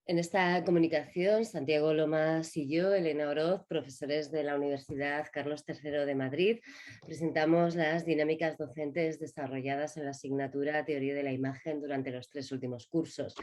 En esta comunicación, Santiago Lomas y yo, Elena Oroz, profesores de la Universidad Carlos III de Madrid, presentamos las dinámicas docentes desarrolladas en la asignatura Teoría de la Imagen durante los 3 últimos cursos.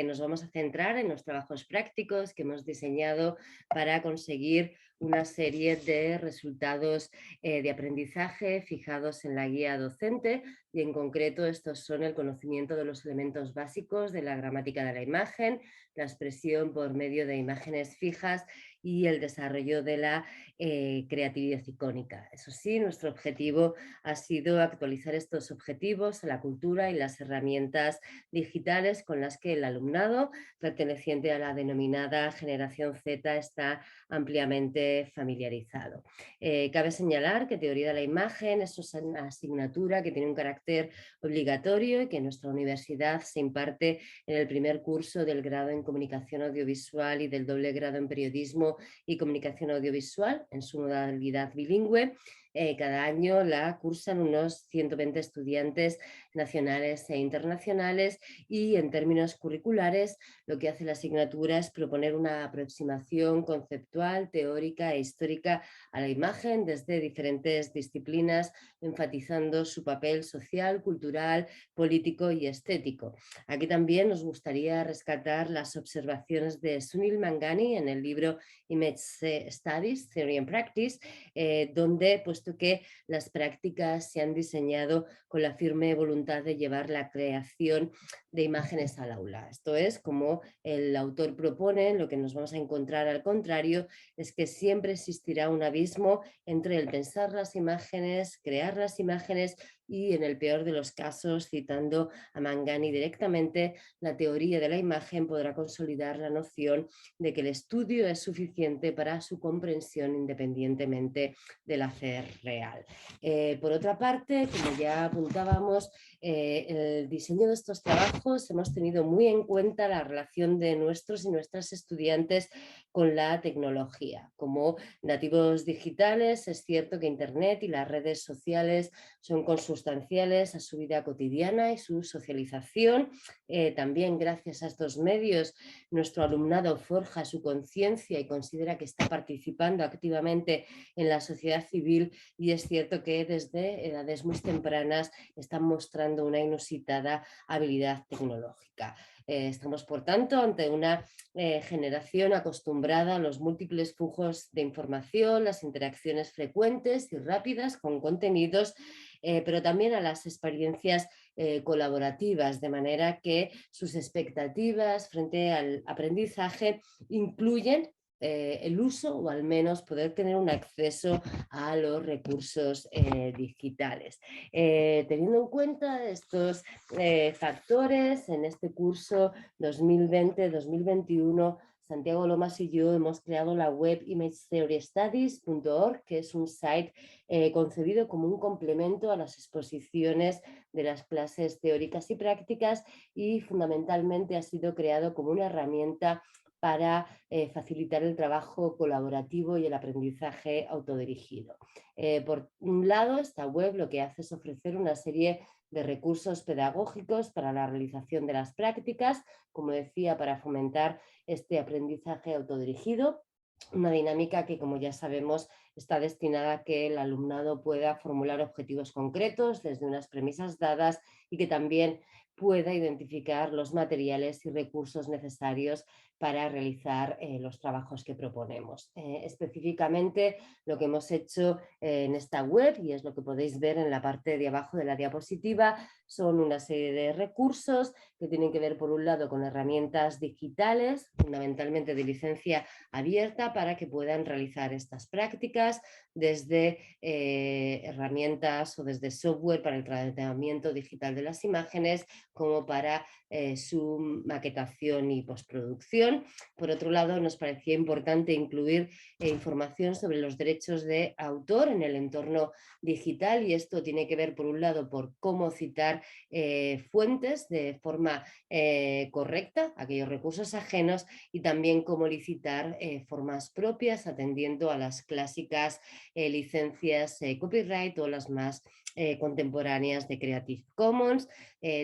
Nos vamos a centrar en los trabajos prácticos que hemos diseñado para conseguir una serie de resultados de aprendizaje fijados en la guía docente, y en concreto estos son el conocimiento de los elementos básicos de la gramática de la imagen, la expresión por medio de imágenes fijas y el desarrollo de la creatividad icónica. Eso sí, nuestro objetivo ha sido actualizar estos objetivos a la cultura y las herramientas digitales con las que el alumnado perteneciente a la denominada generación Z está ampliamente familiarizado. Cabe señalar que teoría de la imagen es una asignatura que tiene un carácter obligatorio y que en nuestra universidad se imparte en el primer curso del grado en comunicación audiovisual y del doble grado en periodismo y comunicación audiovisual en su modalidad bilingüe. Cada año la cursan unos 120 estudiantes nacionales e internacionales, y en términos curriculares lo que hace la asignatura es proponer una aproximación conceptual, teórica e histórica a la imagen desde diferentes disciplinas, enfatizando su papel social, cultural, político y estético. Aquí también nos gustaría rescatar las observaciones de Sunil Mangani en el libro Image Studies, Theory and Practice, donde, puesto que las prácticas se han diseñado con la firme voluntad de llevar la creación de imágenes al aula. Esto es, como el autor propone, lo que nos vamos a encontrar al contrario es que siempre existirá un abismo entre el pensar las imágenes, crear las imágenes y, en el peor de los casos, citando a Mangani directamente, la teoría de la imagen podrá consolidar la noción de que el estudio es suficiente para su comprensión independientemente del hacer real. Por otra parte, como ya apuntábamos, el diseño de estos trabajos hemos tenido muy en cuenta la relación de nuestros y nuestras estudiantes con la tecnología. Como nativos digitales, es cierto que Internet y las redes sociales son consustanciales a su vida cotidiana y su socialización. También gracias a estos medios nuestro alumnado forja su conciencia y considera que está participando activamente en la sociedad civil, y es cierto que desde edades muy tempranas están mostrando una inusitada habilidad tecnológica. Estamos, por tanto, ante una generación acostumbrada a los múltiples flujos de información, las interacciones frecuentes y rápidas con contenidos, pero también a las experiencias colaborativas, de manera que sus expectativas frente al aprendizaje incluyen el uso, o al menos poder tener un acceso a los recursos digitales. Teniendo en cuenta estos factores, en este curso 2020-2021, Santiago Lomas y yo hemos creado la web imagetheorystudies.org, que es un site concebido como un complemento a las exposiciones de las clases teóricas y prácticas, y fundamentalmente ha sido creado como una herramienta para facilitar el trabajo colaborativo y el aprendizaje autodirigido. Por un lado, esta web lo que hace es ofrecer una serie de recursos pedagógicos para la realización de las prácticas, como decía, para fomentar este aprendizaje autodirigido, una dinámica que, como ya sabemos, está destinada a que el alumnado pueda formular objetivos concretos desde unas premisas dadas, y que también pueda identificar los materiales y recursos necesarios para realizar los trabajos que proponemos. Específicamente, lo que hemos hecho en esta web, y es lo que podéis ver en la parte de abajo de la diapositiva, son una serie de recursos que tienen que ver, por un lado, con herramientas digitales, fundamentalmente de licencia abierta, para que puedan realizar estas prácticas, desde herramientas o desde software para el tratamiento digital de las imágenes, como para su maquetación y postproducción. Por otro lado, nos parecía importante incluir información sobre los derechos de autor en el entorno digital, y esto tiene que ver, por un lado, por cómo citar identificar fuentes de forma correcta, aquellos recursos ajenos, y también cómo licitar formas propias atendiendo a las clásicas licencias copyright o las más contemporáneas de Creative Commons.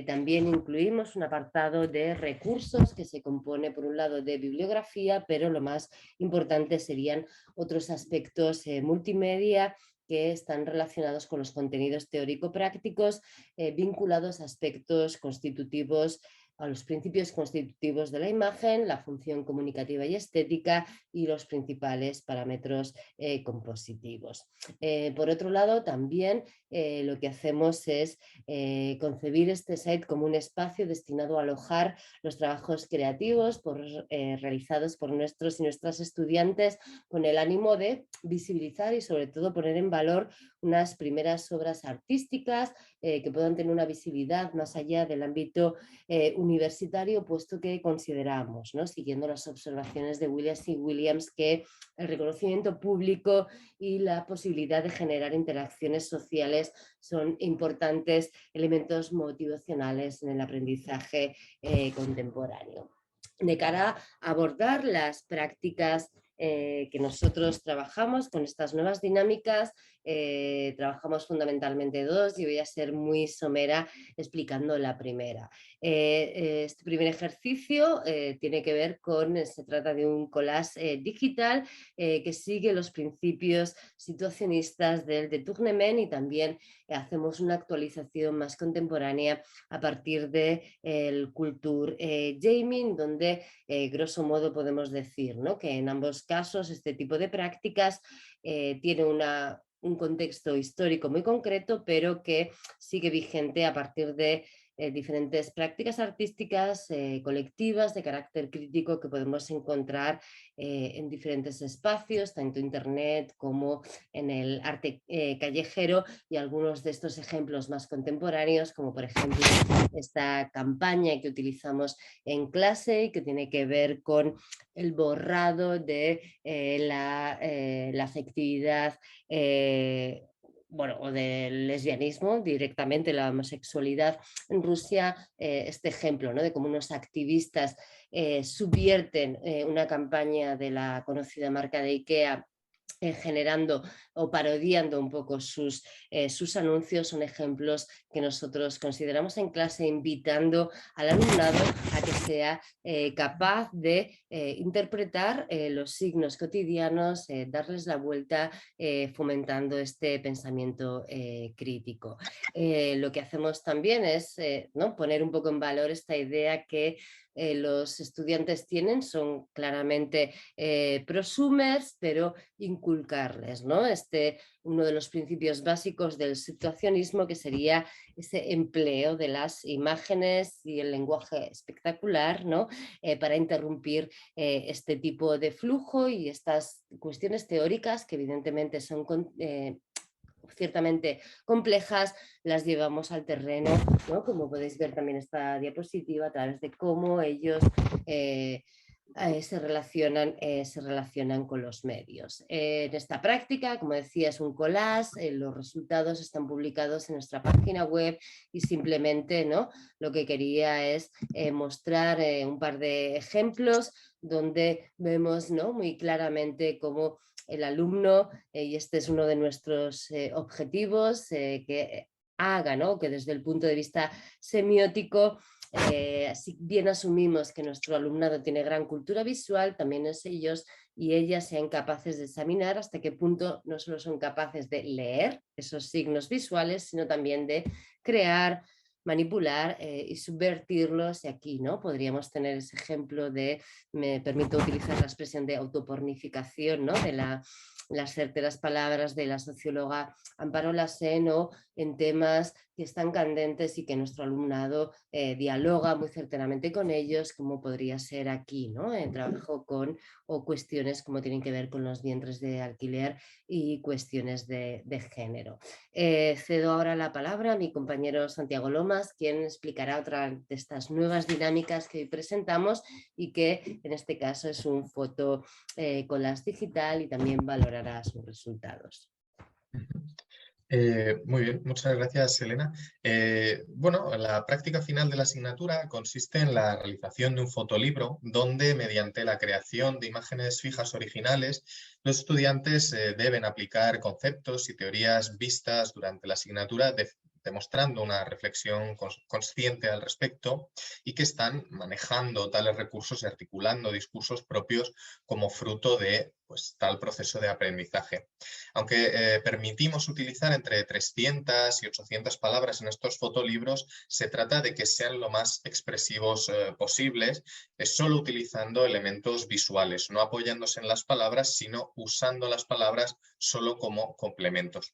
También incluimos un apartado de recursos que se compone por un lado de bibliografía, pero lo más importante serían otros aspectos multimedia que están relacionados con los contenidos teórico-prácticos vinculados a aspectos constitutivos, a los principios constitutivos de la imagen, la función comunicativa y estética y los principales parámetros compositivos. Por otro lado, también lo que hacemos es concebir este site como un espacio destinado a alojar los trabajos creativos realizados por nuestros y nuestras estudiantes, con el ánimo de visibilizar y sobre todo poner en valor unas primeras obras artísticas que puedan tener una visibilidad más allá del ámbito universitario, puesto que consideramos, ¿no?, siguiendo las observaciones de Williams y Williams, que el reconocimiento público y la posibilidad de generar interacciones sociales son importantes elementos motivacionales en el aprendizaje contemporáneo. De cara a abordar las prácticas que nosotros trabajamos con estas nuevas dinámicas, trabajamos fundamentalmente dos y voy a ser muy somera explicando la primera. Este primer ejercicio tiene que ver se trata de un collage digital que sigue los principios situacionistas del de Tournemont, y también hacemos una actualización más contemporánea a partir del Culture Gaming, donde grosso modo podemos decir, ¿no?, que en ambos casos este tipo de prácticas tiene un contexto histórico muy concreto, pero que sigue vigente a partir de diferentes prácticas artísticas colectivas de carácter crítico que podemos encontrar en diferentes espacios, tanto en internet como en el arte callejero, y algunos de estos ejemplos más contemporáneos, como por ejemplo esta campaña que utilizamos en clase y que tiene que ver con el borrado de la afectividad o del lesbianismo, directamente la homosexualidad en Rusia. Este ejemplo, ¿no?, de cómo unos activistas subvierten una campaña de la conocida marca de IKEA generando o parodiando un poco sus anuncios, son ejemplos que nosotros consideramos en clase, invitando al alumnado a que sea capaz de interpretar los signos cotidianos, darles la vuelta, fomentando este pensamiento crítico. Lo que hacemos también es ¿no?, poner un poco en valor esta idea que los estudiantes tienen, son claramente prosumers, pero inculcarles, ¿no?, uno de los principios básicos del situacionismo, que sería ese empleo de las imágenes y el lenguaje espectacular, ¿no?, para interrumpir este tipo de flujo y estas cuestiones teóricas que evidentemente son ciertamente complejas, las llevamos al terreno, ¿no?, como podéis ver también esta diapositiva, a través de cómo ellos se relacionan con los medios. En esta práctica, como decía, es un collage, los resultados están publicados en nuestra página web, y simplemente, ¿no?, lo que quería es mostrar un par de ejemplos donde vemos, ¿no?, muy claramente cómo el alumno, y este es uno de nuestros objetivos, que haga, ¿no?, que desde el punto de vista semiótico, si bien asumimos que nuestro alumnado tiene gran cultura visual, también ellos y ellas sean capaces de examinar hasta qué punto no solo son capaces de leer esos signos visuales, sino también de crear, manipular y subvertirlos. Y aquí, ¿no?, podríamos tener ese ejemplo de, me permito utilizar la expresión de autopornificación, ¿no?, de las certeras palabras de la socióloga Amparo Lassen, o en temas que están candentes y que nuestro alumnado dialoga muy certeramente con ellos, como podría ser aquí, ¿no?, en trabajo o cuestiones como tienen que ver con los vientres de alquiler y cuestiones de género. Cedo ahora la palabra a mi compañero Santiago Lomas, quien explicará otra de estas nuevas dinámicas que hoy presentamos, y que en este caso es un foto collage digital, y también valorará sus resultados. Muy bien, muchas gracias, Elena. Bueno, la práctica final de la asignatura consiste en la realización de un fotolibro donde, mediante la creación de imágenes fijas originales, los estudiantes deben aplicar conceptos y teorías vistas durante la asignatura, demostrando una reflexión consciente al respecto y que están manejando tales recursos y articulando discursos propios como fruto de pues, tal proceso de aprendizaje. Aunque permitimos utilizar entre 300 y 800 palabras en estos fotolibros, se trata de que sean lo más expresivos posibles, solo utilizando elementos visuales, no apoyándose en las palabras, sino usando las palabras solo como complementos.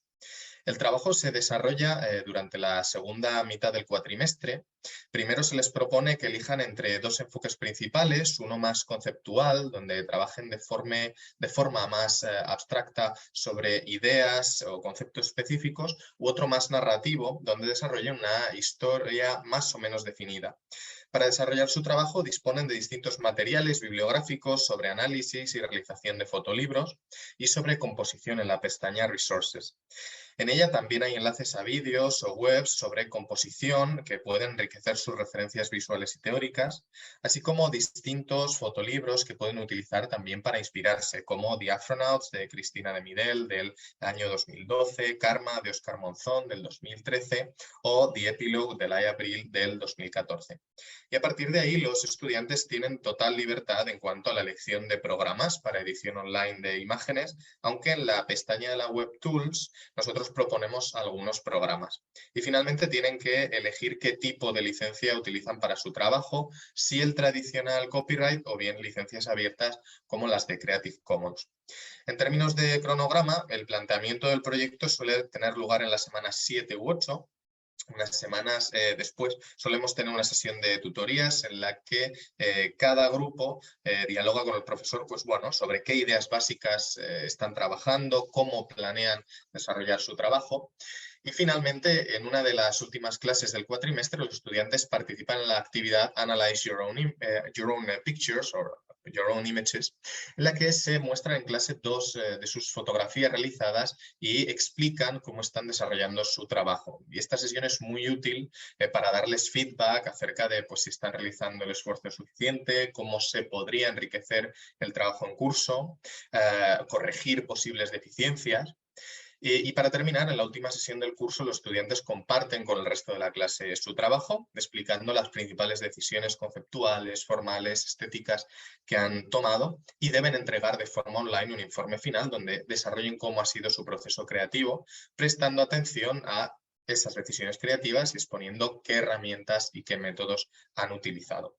El trabajo se desarrolla durante la segunda mitad del cuatrimestre. Primero se les propone que elijan entre dos enfoques principales, uno más conceptual, donde trabajen de forma más abstracta sobre ideas o conceptos específicos, u otro más narrativo, donde desarrollen una historia más o menos definida. Para desarrollar su trabajo disponen de distintos materiales bibliográficos sobre análisis y realización de fotolibros y sobre composición en la pestaña Resources. En ella también hay enlaces a vídeos o webs sobre composición que pueden enriquecer sus referencias visuales y teóricas, así como distintos fotolibros que pueden utilizar también para inspirarse, como The Astronauts de Cristina de Midel del año 2012, Karma de Oscar Monzón del 2013 o The Epilogue de Laia Abril del 2014. Y a partir de ahí los estudiantes tienen total libertad en cuanto a la elección de programas para edición online de imágenes, aunque en la pestaña de la Web Tools nosotros proponemos algunos programas. Y finalmente tienen que elegir qué tipo de licencia utilizan para su trabajo, si el tradicional copyright o bien licencias abiertas como las de Creative Commons. En términos de cronograma, el planteamiento del proyecto suele tener lugar en las semanas 7 u 8. Unas semanas después solemos tener una sesión de tutorías en la que cada grupo dialoga con el profesor pues, bueno, sobre qué ideas básicas están trabajando, cómo planean desarrollar su trabajo. Y finalmente, en una de las últimas clases del cuatrimestre, los estudiantes participan en la actividad Analyze Your Own Pictures or Your Own Images, en la que se muestran en clase dos de sus fotografías realizadas y explican cómo están desarrollando su trabajo. Y esta sesión es muy útil para darles feedback acerca de pues, si están realizando el esfuerzo suficiente, cómo se podría enriquecer el trabajo en curso, corregir posibles deficiencias. Y para terminar, en la última sesión del curso, los estudiantes comparten con el resto de la clase su trabajo, explicando las principales decisiones conceptuales, formales, estéticas que han tomado y deben entregar de forma online un informe final donde desarrollen cómo ha sido su proceso creativo, prestando atención a esas decisiones creativas y exponiendo qué herramientas y qué métodos han utilizado.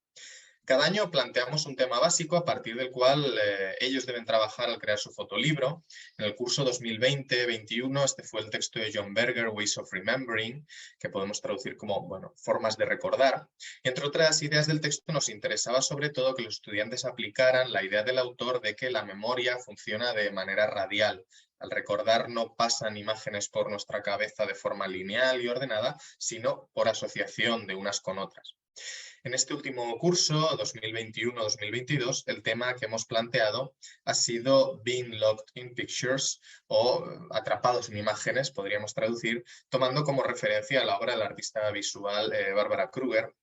Cada año planteamos un tema básico a partir del cual ellos deben trabajar al crear su fotolibro. En el curso 2020-21 este fue el texto de John Berger, Ways of Remembering, que podemos traducir como bueno, formas de recordar. Y entre otras ideas del texto nos interesaba sobre todo que los estudiantes aplicaran la idea del autor de que la memoria funciona de manera radial. Al recordar no pasan imágenes por nuestra cabeza de forma lineal y ordenada, sino por asociación de unas con otras. En este último curso, 2021-2022, el tema que hemos planteado ha sido Being Locked in Pictures o Atrapados en Imágenes, podríamos traducir, tomando como referencia a la obra de la artista visual Barbara Kruger,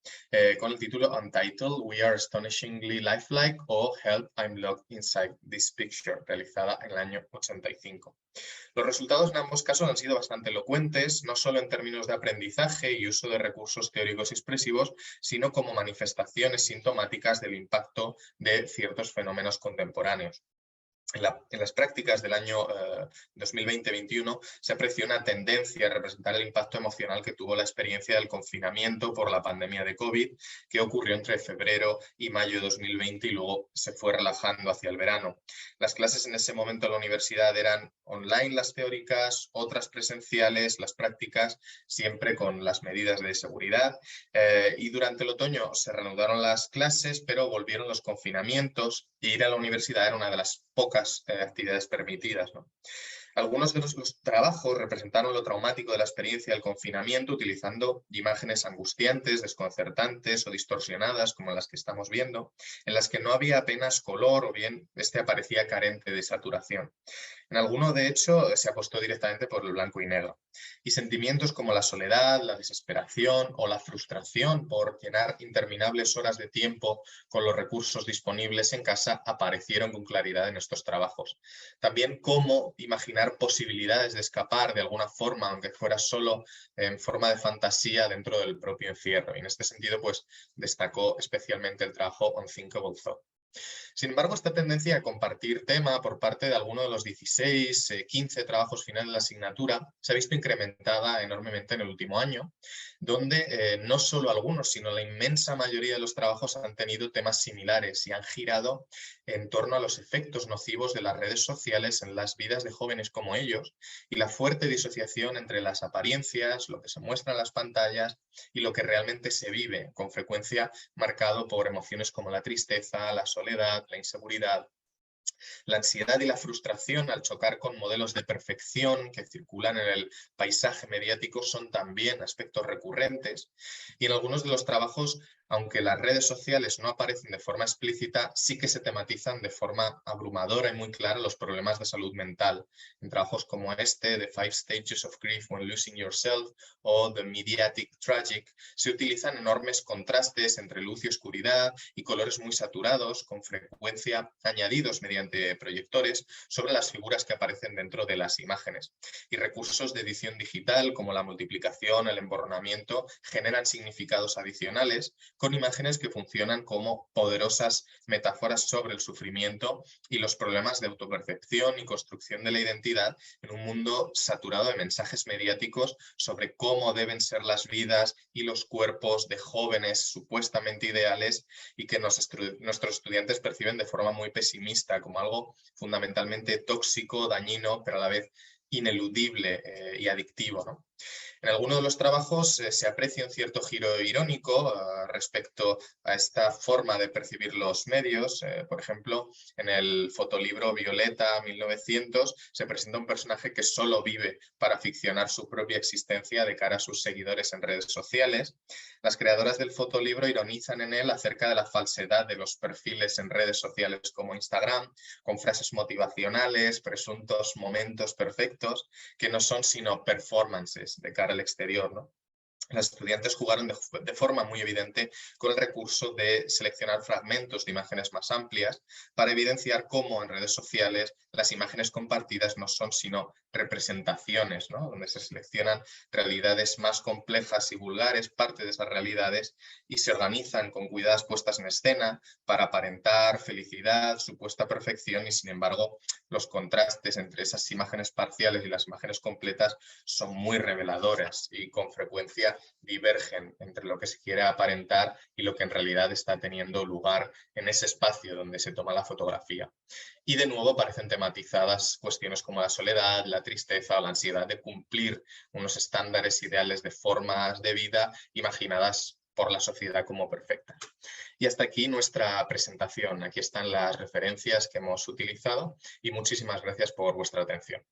con el título Untitled, We Are Astonishingly Lifelike o Help, I'm Locked Inside This Picture, realizada en el año 85. Los resultados en ambos casos han sido bastante elocuentes, no solo en términos de aprendizaje y uso de recursos teóricos y expresivos, sino como manifestaciones sintomáticas del impacto de ciertos fenómenos contemporáneos. En las prácticas del año 2020-21 se apreció una tendencia a representar el impacto emocional que tuvo la experiencia del confinamiento por la pandemia de COVID, que ocurrió entre febrero y mayo de 2020 y luego se fue relajando hacia el verano. Las clases en ese momento en la universidad eran online las teóricas, otras presenciales, las prácticas, siempre con las medidas de seguridad. Y durante el otoño se reanudaron las clases, pero volvieron los confinamientos e ir a la universidad era una de las pocas actividades permitidas, ¿no? Algunos de los trabajos representaron lo traumático de la experiencia del confinamiento utilizando imágenes angustiantes, desconcertantes o distorsionadas, como las que estamos viendo, en las que no había apenas color o bien este aparecía carente de saturación. En alguno, de hecho, se apostó directamente por el blanco y negro. Y sentimientos como la soledad, la desesperación o la frustración por llenar interminables horas de tiempo con los recursos disponibles en casa aparecieron con claridad en estos trabajos. También cómo imaginar posibilidades de escapar de alguna forma, aunque fuera solo en forma de fantasía dentro del propio encierro. Y en este sentido, pues destacó especialmente el trabajo Unthinkable Thought. Sin embargo, esta tendencia a compartir tema por parte de alguno de los 16, 15 trabajos finales de la asignatura se ha visto incrementada enormemente en el último año, donde no solo algunos, sino la inmensa mayoría de los trabajos han tenido temas similares y han girado en torno a los efectos nocivos de las redes sociales en las vidas de jóvenes como ellos y la fuerte disociación entre las apariencias, lo que se muestra en las pantallas y lo que realmente se vive, con frecuencia marcado por emociones como la tristeza, la soledad, la inseguridad, la ansiedad y la frustración al chocar con modelos de perfección que circulan en el paisaje mediático son también aspectos recurrentes y en algunos de los trabajos, aunque las redes sociales no aparecen de forma explícita, sí que se tematizan de forma abrumadora y muy clara los problemas de salud mental. En trabajos como este, The Five Stages of Grief When Losing Yourself o The Mediatic Tragic, se utilizan enormes contrastes entre luz y oscuridad y colores muy saturados, con frecuencia añadidos mediante proyectores sobre las figuras que aparecen dentro de las imágenes. Y recursos de edición digital como la multiplicación, el emborronamiento, generan significados adicionales con imágenes que funcionan como poderosas metáforas sobre el sufrimiento y los problemas de autopercepción y construcción de la identidad en un mundo saturado de mensajes mediáticos sobre cómo deben ser las vidas y los cuerpos de jóvenes supuestamente ideales y que nuestros estudiantes perciben de forma muy pesimista como algo fundamentalmente tóxico, dañino, pero a la vez ineludible y adictivo, ¿no? En algunos de los trabajos se aprecia un cierto giro irónico respecto a esta forma de percibir los medios. Por ejemplo, en el fotolibro Violeta 1900 se presenta un personaje que solo vive para ficcionar su propia existencia de cara a sus seguidores en redes sociales. Las creadoras del fotolibro ironizan en él acerca de la falsedad de los perfiles en redes sociales como Instagram, con frases motivacionales, presuntos momentos perfectos, que no son sino performances de cara al exterior, ¿no? Los estudiantes jugaron de forma muy evidente con el recurso de seleccionar fragmentos de imágenes más amplias para evidenciar cómo en redes sociales las imágenes compartidas no son sino representaciones, ¿no? Donde se seleccionan realidades más complejas y vulgares, parte de esas realidades, y se organizan con cuidadas puestas en escena para aparentar felicidad, supuesta perfección, y sin embargo los contrastes entre esas imágenes parciales y las imágenes completas son muy reveladoras y con frecuencia divergen entre lo que se quiere aparentar y lo que en realidad está teniendo lugar en ese espacio donde se toma la fotografía. Y de nuevo parecen tematizadas cuestiones como la soledad, la tristeza o la ansiedad de cumplir unos estándares ideales de formas de vida imaginadas por la sociedad como perfectas. Y hasta aquí nuestra presentación. Aquí están las referencias que hemos utilizado y muchísimas gracias por vuestra atención.